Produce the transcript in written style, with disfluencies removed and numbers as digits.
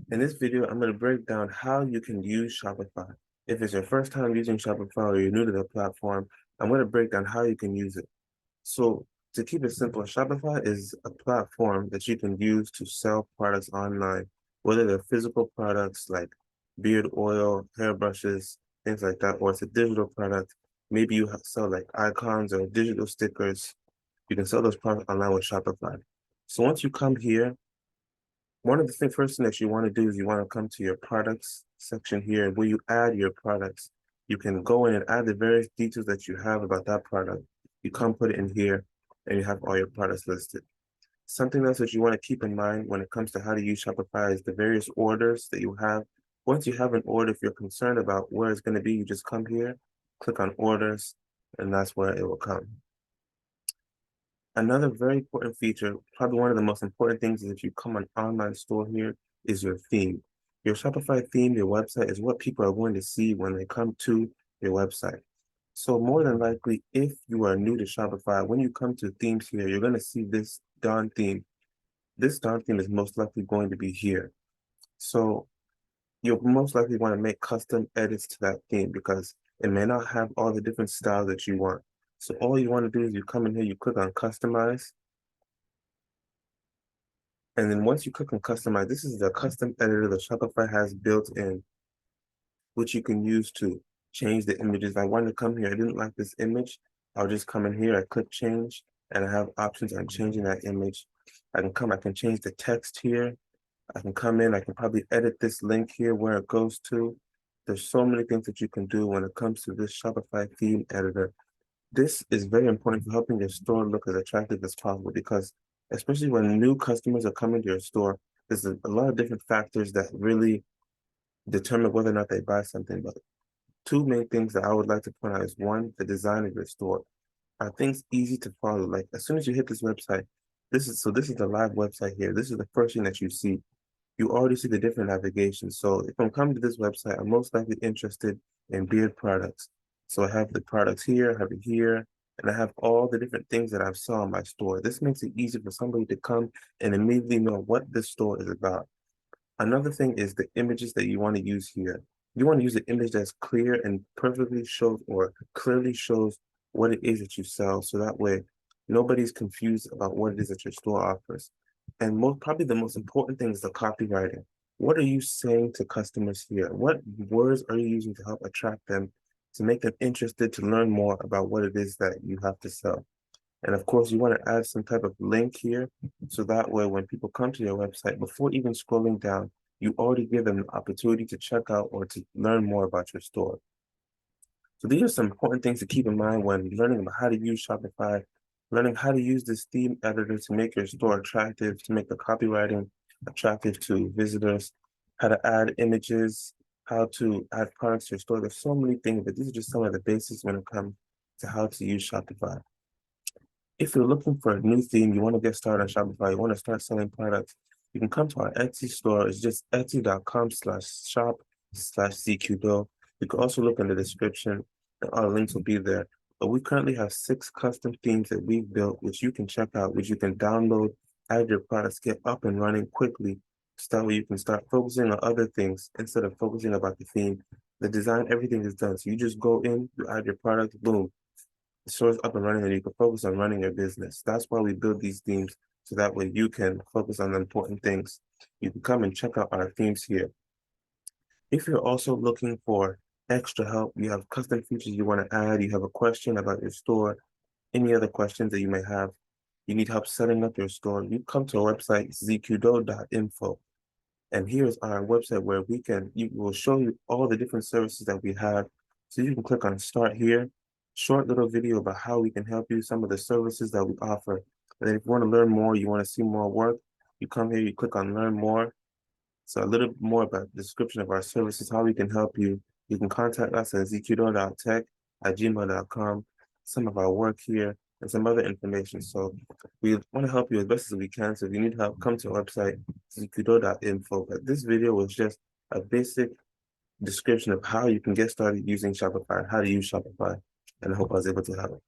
In this video, I'm going to break down how you can use Shopify. If it's your first time using Shopify or you're new to the platform, I'm going to break down how you can use it. So to keep it simple, Shopify is a platform that you can use to sell products online, whether they're physical products like beard oil, hairbrushes, things like that, or it's a digital product. Maybe you sell like icons or digital stickers. You can sell those products online with Shopify. So once you come here, one of the first things that you want to do is you want to come to your products section here where you add your products. You can go in and add the various details that you have about that product. You come put it in here and you have all your products listed. Something else that you want to keep in mind when it comes to how to use Shopify is the various orders that you have. Once you have an order, if you're concerned about where it's going to be, you just come here, click on orders, and that's where it will come. Another very important feature, probably one of the most important things is if you come on online store here, is your theme. Your Shopify theme, your website is what people are going to see when they come to your website. So more than likely, if you are new to Shopify, when you come to themes here, you're going to see this Dawn theme. This Dawn theme is most likely going to be here. So you'll most likely want to make custom edits to that theme because it may not have all the different styles that you want. So all you want to do is you come in here, you click on customize, and then once you click on customize, this is the custom editor that Shopify has built in, which you can use to change the images. If I wanted to come here, I didn't like this image, I'll just come in here, I click change, and I have options on changing that image. I can change the text here. I can come in, I can probably edit this link here where it goes to. There's so many things that you can do when it comes to this Shopify theme editor. This is very important for helping your store look as attractive as possible because especially when new customers are coming to your store, there's a lot of different factors that really determine whether or not they buy something. But two main things that I would like to point out is one, the design of your store. Are things easy to follow? Like as soon as you hit this website, this is the live website here. This is the first thing that you see. You already see the different navigations. So if I'm coming to this website, I'm most likely interested in beard products. So I have the products here, I have it here, and I have all the different things that I've saw in my store. This makes it easy for somebody to come and immediately know what this store is about. Another thing is the images that you want to use here. You want to use an image that's clear and perfectly shows or clearly shows what it is that you sell. So that way nobody's confused about what it is that your store offers. And probably the most important thing is the copywriting. What are you saying to customers here? What words are you using to help attract them, to make them interested to learn more about what it is that you have to sell? And of course, you want to add some type of link here. So that way, when people come to your website, before even scrolling down, you already give them the opportunity to check out or to learn more about your store. So these are some important things to keep in mind when learning about how to use Shopify, learning how to use this theme editor to make your store attractive, to make the copywriting attractive to visitors, how to add images, how to add products to your store. There's so many things, but these are just some of the basics when it comes to how to use Shopify. If you're looking for a new theme, you want to get started on Shopify, you want to start selling products, you can come to our Etsy store. It's just etsy.com/shop/ZQDo. You can also look in the description and our links will be there. But we currently have 6 custom themes that we've built, which you can check out, which you can download, add your products, get up and running quickly. So that way you can start focusing on other things instead of focusing about the theme. The design, everything is done. So you just go in, you add your product, boom, the store's up and running and you can focus on running your business. That's why we build these themes so that way you can focus on the important things. You can come and check out our themes here. If you're also looking for extra help, you have custom features you want to add, you have a question about your store, any other questions that you may have, you need help setting up your store, you come to our website, zqdo.info. And here's our website where we will show you all the different services that we have. So you can click on start here, short little video about how we can help you, some of the services that we offer. And then if you want to learn more, you want to see more work, you come here, you click on learn more. So a little bit more about the description of our services, how we can help you. You can contact us at zqdo.tech@gmail.com, some of our work here, and some other information. So we want to help you as best as we can. So if you need help, come to our website, zqdo.info. But this video was just a basic description of how you can get started using Shopify, how to use Shopify. And I hope I was able to help.